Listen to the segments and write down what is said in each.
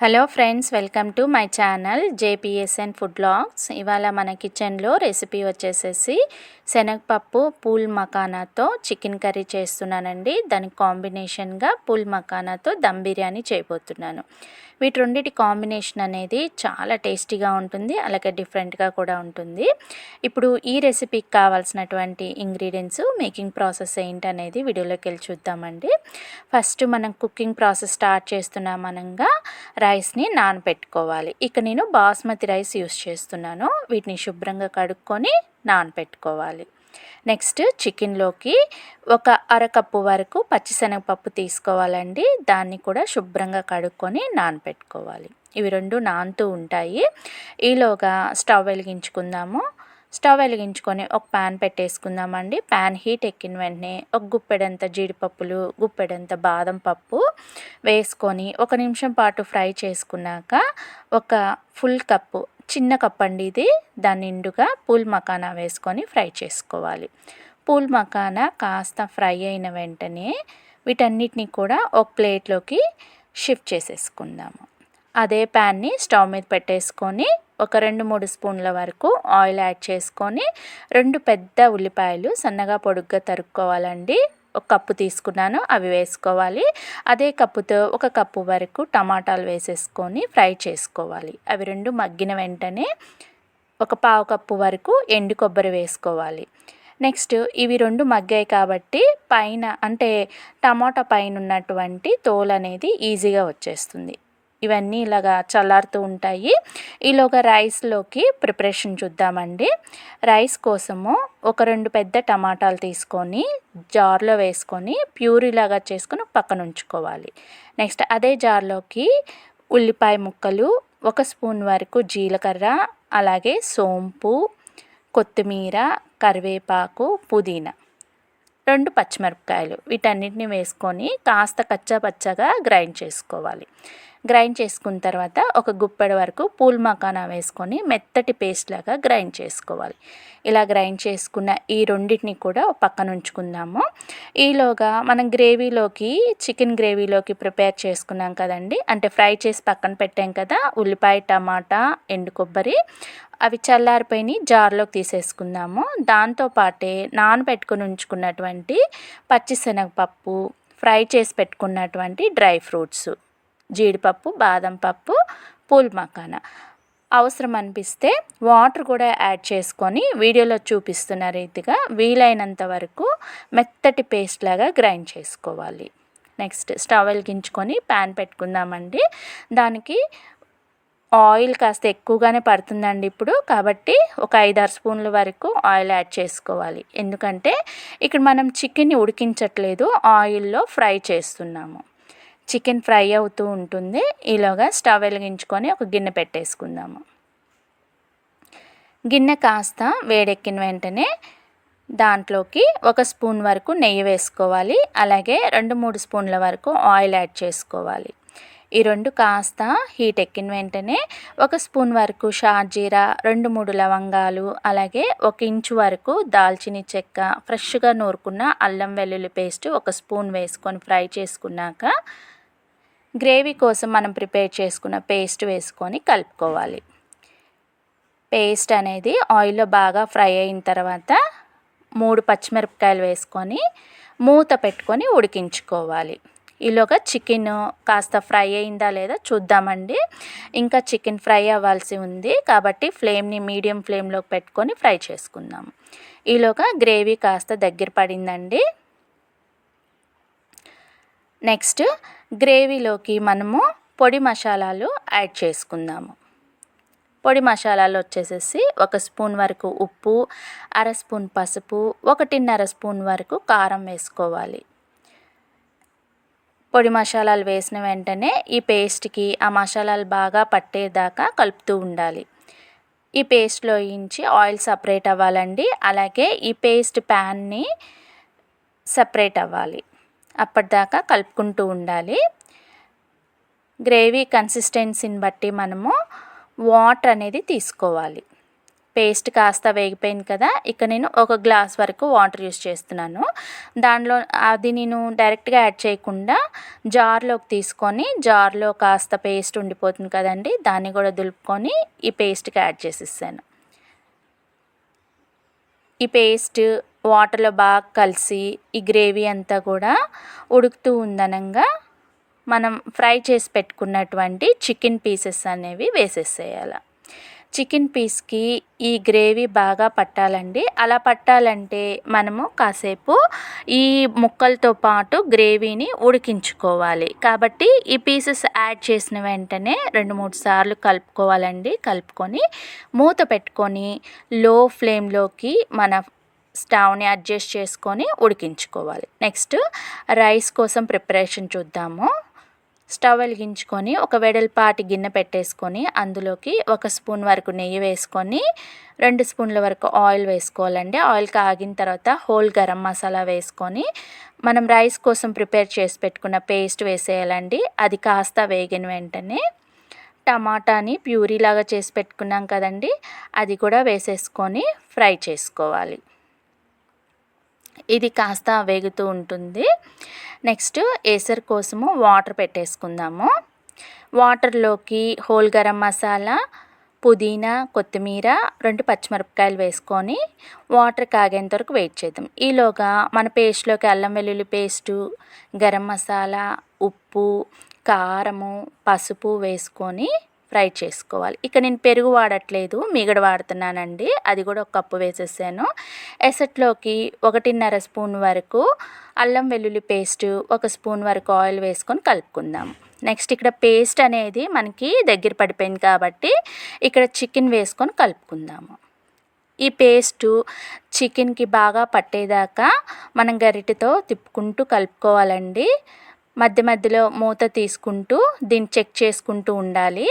Hello friends, welcome to my channel JPSN food vlogs. ఇవాళ మన కిచెన్లో రెసిపీ వచ్చేసేసి శనగపప్పు పూల్ మకానాతో చికెన్ కర్రీ చేస్తున్నానండి. దానికి కాంబినేషన్గా పూల్ మకానాతో దమ్ బిర్యానీ చేయబోతున్నాను. వీటి రెండింటి కాంబినేషన్ అనేది చాలా టేస్టీగా ఉంటుంది, అలాగే డిఫరెంట్గా కూడా ఉంటుంది. ఇప్పుడు ఈ రెసిపీకి కావాల్సినటువంటి ఇంగ్రీడియంట్స్, మేకింగ్ ప్రాసెస్ ఏంటనేది వీడియోలోకి వెళ్ళి చూద్దామండి. ఫస్ట్ మనం కుకింగ్ ప్రాసెస్ స్టార్ట్ చేస్తున్నాం అనగా రైస్ని నానబెట్టుకోవాలి. ఇక నేను బాస్మతి రైస్ యూస్ చేస్తున్నాను. వీటిని శుభ్రంగా కడుక్కొని నానబెట్టుకోవాలి. నెక్స్ట్ చికెన్లోకి ఒక అరకప్పు వరకు పచ్చిశనగపప్పు తీసుకోవాలండి. దాన్ని కూడా శుభ్రంగా కడుక్కొని నానబెట్టుకోవాలి. ఇవి రెండు నానుతూ ఉంటాయి. ఈలోగా స్టవ్ వెలిగించుకుందాము. స్టవ్ వెలిగించుకొని ఒక ప్యాన్ పెట్టేసుకుందామండి. ప్యాన్ హీట్ ఎక్కిన వెంటనే ఒక గుప్పెడంత జీడిపప్పులు, గుప్పెడంత బాదం పప్పు వేసుకొని 1 నిమిషం పాటు ఫ్రై చేసుకున్నాక ఒక ఫుల్ కప్పు, చిన్న కప్ అండి ఇది, దాని నిండుగా పూల్ మకానా వేసుకొని ఫ్రై చేసుకోవాలి. పూల్ మకానా కాస్త ఫ్రై అయిన వెంటనే వీటన్నిటిని కూడా ఒక ప్లేట్లోకి షిఫ్ట్ చేసేసుకుందాము. అదే ప్యాన్ని స్టవ్ మీద పెట్టేసుకొని ఒక 2-3 స్పూన్ల వరకు ఆయిల్ యాడ్ చేసుకొని 2 పెద్ద ఉల్లిపాయలు సన్నగా పొడుగ్గా తరుక్కోవాలండి. ఒక కప్పు తీసుకున్నాను, అవి వేసుకోవాలి. అదే కప్పుతో ఒక కప్పు వరకు టమాటాలు వేసేసుకొని ఫ్రై చేసుకోవాలి. అవి రెండు మగ్గిన వెంటనే ఒక పావు కప్పు వరకు ఎండు కొబ్బరి వేసుకోవాలి. నెక్స్ట్ ఇవి రెండు మగ్గాయి కాబట్టి పైన అంటే టమాటా పైన ఉన్నటువంటి తోలు అనేది ఈజీగా వచ్చేస్తుంది. ఇవన్నీ ఇలాగా చల్లారుతూ ఉంటాయి. ఈలోగా రైస్లోకి ప్రిపరేషన్ చూద్దామండి. రైస్ కోసము ఒక 2 పెద్ద టమాటాలు తీసుకొని జార్లో వేసుకొని ప్యూరీలాగా చేసుకొని పక్కన ఉంచుకోవాలి. నెక్స్ట్ అదే జార్లోకి ఉల్లిపాయ ముక్కలు, 1 స్పూన్ వరకు జీలకర్ర, అలాగే సోంపు, కొత్తిమీర, కరివేపాకు, పుదీనా, 2 పచ్చిమిరపకాయలు, వీటన్నిటిని వేసుకొని కాస్త కచ్చాపచ్చగా గ్రైండ్ చేసుకోవాలి. గ్రైండ్ చేసుకున్న తర్వాత ఒక గుప్పెడు వరకు పూల్ మకానా వేసుకొని మెత్తటి పేస్ట్ లాగా గ్రైండ్ చేసుకోవాలి. ఇలా గ్రైండ్ చేసుకున్న ఈ రెండింటిని కూడా పక్కన ఉంచుకుందాము. ఈలోగా మనం చికెన్ గ్రేవీలోకి ప్రిపేర్ చేసుకున్నాం కదండి, అంటే ఫ్రై చేసి పక్కన పెట్టాం కదా, ఉల్లిపాయ, టమాటా, ఎండు కొబ్బరి, అవి చల్లారిపోయి జార్లోకి తీసేసుకుందాము. దాంతోపాటే నానబెట్టుకుని ఉంచుకున్నటువంటి పచ్చిశనగపప్పు, ఫ్రై చేసి పెట్టుకున్నటువంటి డ్రై ఫ్రూట్స్, జీడిపప్పు, బాదం పప్పు, పూల్ మకానా, అవసరం అనిపిస్తే వాటర్ కూడా యాడ్ చేసుకొని వీడియోలో చూపిస్తున్న రీతిగా వీలైనంత వరకు మెత్తటి పేస్ట్ లాగా గ్రైండ్ చేసుకోవాలి. నెక్స్ట్ స్టవ్ వెలిగించుకొని ప్యాన్ పెట్టుకుందామండి. దానికి ఆయిల్ కాస్త ఎక్కువగానే పడుతుందండి ఇప్పుడు, కాబట్టి ఒక 5-6 స్పూన్ల వరకు ఆయిల్ యాడ్ చేసుకోవాలి. ఎందుకంటే ఇక్కడ మనం చికెన్ని ఉడికించట్లేదు, ఆయిల్లో ఫ్రై చేస్తున్నాము. చికెన్ ఫ్రై అవుతూ ఉంటుంది. ఈలోగా స్టవ్ వెలిగించుకొని ఒక గిన్నె పెట్టేసుకుందాము. గిన్నె కాస్త వేడెక్కిన వెంటనే దాంట్లోకి 1 స్పూన్ వరకు నెయ్యి వేసుకోవాలి. అలాగే 2-3 స్పూన్ల వరకు ఆయిల్ యాడ్ చేసుకోవాలి. ఈ రెండు కాస్త హీట్ ఎక్కిన వెంటనే 1 స్పూన్ వరకు షాజీరా, 2-3 లవంగాలు, అలాగే 1 ఇంచు వరకు దాల్చిన చెక్క, ఫ్రెష్గా నూరుకున్న అల్లం వెల్లుల్లి పేస్ట్ 1 స్పూన్ వేసుకొని ఫ్రై చేసుకున్నాక గ్రేవీ కోసం మనం ప్రిపేర్ చేసుకున్న పేస్ట్ వేసుకొని కలుపుకోవాలి. పేస్ట్ అనేది ఆయిల్లో బాగా ఫ్రై అయిన తర్వాత 3 పచ్చిమిరపకాయలు వేసుకొని మూత పెట్టుకొని ఉడికించుకోవాలి. ఈలోగా చికెన్ కాస్త ఫ్రై అయిందా లేదా చూద్దామండి. ఇంకా చికెన్ ఫ్రై అవ్వాల్సి ఉంది కాబట్టి ఫ్లేమ్ని మీడియం ఫ్లేమ్లోకి పెట్టుకొని ఫ్రై చేసుకుందాం. ఈలోగా గ్రేవీ కాస్త దగ్గర పడిందండి. నెక్స్ట్ గ్రేవీలోకి మనము పొడి మసాలాలు యాడ్ చేసుకుందాము. పొడి మసాలాలు వచ్చేసేసి 1 స్పూన్ వరకు ఉప్పు, 1/2 స్పూన్ పసుపు, 1.5 స్పూన్ వరకు కారం వేసుకోవాలి. పొడి మసాలాలు వేసిన వెంటనే ఈ పేస్ట్కి ఆ మసాలాలు బాగా పట్టేదాకా కలుపుతూ ఉండాలి. ఈ పేస్ట్లో నుంచి ఆయిల్ సపరేట్ అవ్వాలండి. అలాగే ఈ పేస్ట్ ప్యాన్ని సపరేట్ అవ్వాలి. అప్పటిదాకా కలుపుకుంటూ ఉండాలి. గ్రేవీ కన్సిస్టెన్సీని బట్టి మనము వాటర్ అనేది తీసుకోవాలి. పేస్ట్ కాస్త వేగిపోయింది కదా, ఇక నేను 1 గ్లాస్ వరకు వాటర్ యూస్ చేస్తున్నాను. దానిలో అది నేను డైరెక్ట్గా యాడ్ చేయకుండా జార్లోకి తీసుకొని, జార్లో కాస్త పేస్ట్ ఉండిపోతుంది కదండి, దాన్ని కూడా దులుపుకొని ఈ పేస్ట్కి యాడ్ చేసేసాను. ఈ పేస్ట్ వాటర్లో బాగా కలిసి ఈ గ్రేవీ అంతా కూడా ఉడుకుతూ ఉందనంగా మనం ఫ్రై చేసి పెట్టుకున్నటువంటి చికెన్ పీసెస్ అనేవి వేసేసేయాలి. చికెన్ పీస్కి ఈ గ్రేవీ బాగా పట్టాలండి. అలా పట్టాలంటే మనము కాసేపు ఈ ముక్కలతో పాటు గ్రేవీని ఉడికించుకోవాలి. కాబట్టి ఈ పీసెస్ యాడ్ చేసిన వెంటనే 2-3 సార్లు కలుపుకోవాలండి. కలుపుకొని మూత పెట్టుకొని లో ఫ్లేమ్లోకి మన స్టవ్ని అడ్జస్ట్ చేసుకొని ఉడికించుకోవాలి. నెక్స్ట్ రైస్ కోసం ప్రిపరేషన్ చూద్దాము. స్టవ్ వెలిగించుకొని ఒక వెడల్పాటి గిన్నె పెట్టేసుకొని అందులోకి 1 స్పూన్ వరకు నెయ్యి వేసుకొని 2 స్పూన్ల వరకు ఆయిల్ వేసుకోవాలండి. ఆయిల్ కాగిన తర్వాత హోల్ గరం మసాలా వేసుకొని మనం రైస్ కోసం ప్రిపేర్ చేసి పెట్టుకున్న పేస్ట్ వేసేయాలండి. అది కాస్త వేగిన వెంటనే టమాటాని ప్యూరీలాగా చేసి పెట్టుకున్నాం కదండి, అది కూడా వేసేసుకొని ఫ్రై చేసుకోవాలి. ఇది కాస్త వేగుతూ ఉంటుంది. నెక్స్ట్ ఎసరు కోసము వాటర్ పెట్టేసుకుందాము. వాటర్లోకి హోల్ గరం మసాలా, పుదీనా, కొత్తిమీర, 2 పచ్చిమిరపకాయలు వేసుకొని వాటర్ కాగేంత వరకు వెయిట్ చేద్దాం. ఈలోగా మన పేస్ట్లోకి అల్లం వెల్లుల్లి పేస్టు, గరం మసాలా, ఉప్పు, కారము, పసుపు వేసుకొని ఫ్రై చేసుకోవాలి. ఇక నేను పెరుగు వాడట్లేదు, మీగడ వాడుతున్నానండి. అది కూడా 1 కప్పు వేసేసాను. ఎసట్లోకి 1.5 స్పూన్ వరకు అల్లం వెల్లుల్లి పేస్టు, 1 స్పూన్ వరకు ఆయిల్ వేసుకొని కలుపుకుందాం. నెక్స్ట్ ఇక్కడ పేస్ట్ అనేది మనకి దగ్గర పడిపోయింది కాబట్టి ఇక్కడ చికెన్ వేసుకొని కలుపుకుందాము. ఈ పేస్టు చికెన్కి బాగా పట్టేదాకా మనం గరిటెతో తిప్పుకుంటూ కలుపుకోవాలండి. మధ్య మధ్యలో మూత తీసుకుంటూ దీన్ని చెక్ చేసుకుంటూ ఉండాలి.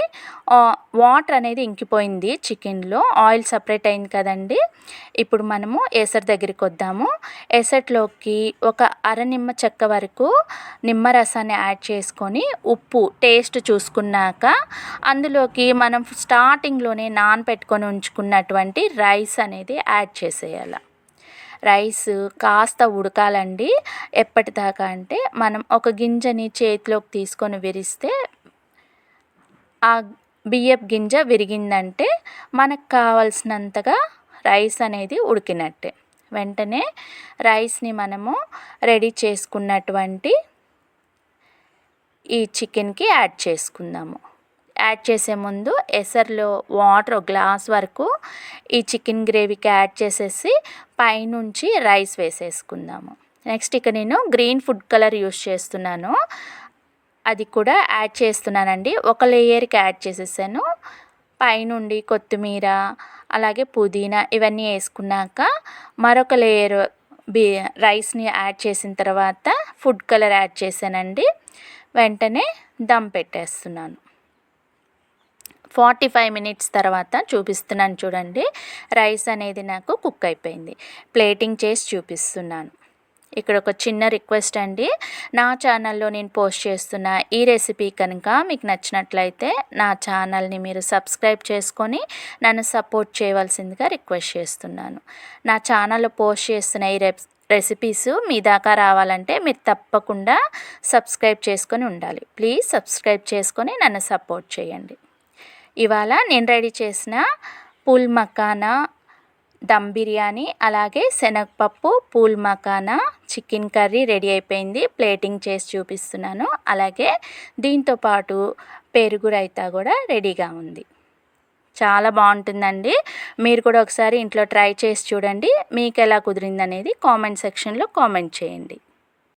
వాటర్ అనేది ఇంకిపోయింది చికెన్లో, ఆయిల్ సపరేట్ అయింది కదండి. ఇప్పుడు మనము ఎసరు దగ్గరికి వద్దాము. ఎసట్లోకి 1 అర నిమ్మ చెక్క వరకు నిమ్మరసాన్ని యాడ్ చేసుకొని ఉప్పు టేస్ట్ చూసుకున్నాక అందులోకి మనం స్టార్టింగ్లోనే నానబెట్టుకొని ఉంచుకున్నటువంటి రైస్ అనేది యాడ్ చేసేయాలి. రైస్ కాస్త ఉడకాలండి. ఎప్పటిదాకా అంటే మనం ఒక గింజని చేతిలోకి తీసుకొని విరిస్తే ఆ బియ్యపు గింజ విరిగిందంటే మనకు కావాల్సినంతగా రైస్ అనేది ఉడికినట్టే. వెంటనే రైస్ని మనము రెడీ చేసుకున్నటువంటి ఈ చికెన్కి యాడ్ చేసుకుందాము. యాడ్ చేసే ముందు ఎసరులో వాటర్ 1 గ్లాస్ వరకు ఈ చికెన్ గ్రేవీకి యాడ్ చేసేసి పైనుంచి రైస్ వేసేసుకుందాము. నెక్స్ట్ ఇక నేను గ్రీన్ ఫుడ్ కలర్ యూస్ చేస్తున్నాను, అది కూడా యాడ్ చేస్తున్నానండి. 1 లేయర్కి యాడ్ చేసేసాను. పైనుండి కొత్తిమీర అలాగే పుదీనా ఇవన్నీ వేసుకున్నాక మరొక లేయర్ రైస్ని యాడ్ చేసిన తర్వాత ఫుడ్ కలర్ యాడ్ చేశానండి. వెంటనే దమ్ పెట్టేస్తున్నాను. 45 మినిట్స్ తర్వాత చూపిస్తున్నాను చూడండి. రైస్ అనేది నాకు కుక్ అయిపోయింది. ప్లేటింగ్ చేసి చూపిస్తున్నాను. ఇక్కడ ఒక చిన్న రిక్వెస్ట్ అండి, నా ఛానల్లో నేను పోస్ట్ చేస్తున్న ఈ రెసిపీ కనుక మీకు నచ్చినట్లయితే నా ఛానల్ని మీరు సబ్స్క్రైబ్ చేసుకొని నన్ను సపోర్ట్ చేయవలసిందిగా రిక్వెస్ట్ చేస్తున్నాను. నా ఛానల్లో పోస్ట్ చేస్తున్న ఈ రెసిపీస్ మీ దాకా రావాలంటే మీరు తప్పకుండా సబ్స్క్రైబ్ చేసుకొని ఉండాలి. ప్లీజ్ సబ్స్క్రైబ్ చేసుకొని నన్ను సపోర్ట్ చేయండి. ఇవాళ నేను రెడీ చేసిన పూల్ మకానా దమ్ బిర్యానీ అలాగే శనగపప్పు pool makhana chicken curry ready అయిపోయింది. ప్లేటింగ్ చేసి చూపిస్తున్నాను. అలాగే దీంతో పాటు పెరుగు రైతా కూడా రెడీగా ఉంది. చాలా బాగుంటుందండి. మీరు కూడా ఒకసారి ఇంట్లో ట్రై చేసి చూడండి. మీకు ఎలా కుదిరిందనేది కామెంట్ సెక్షన్లో కామెంట్ చేయండి.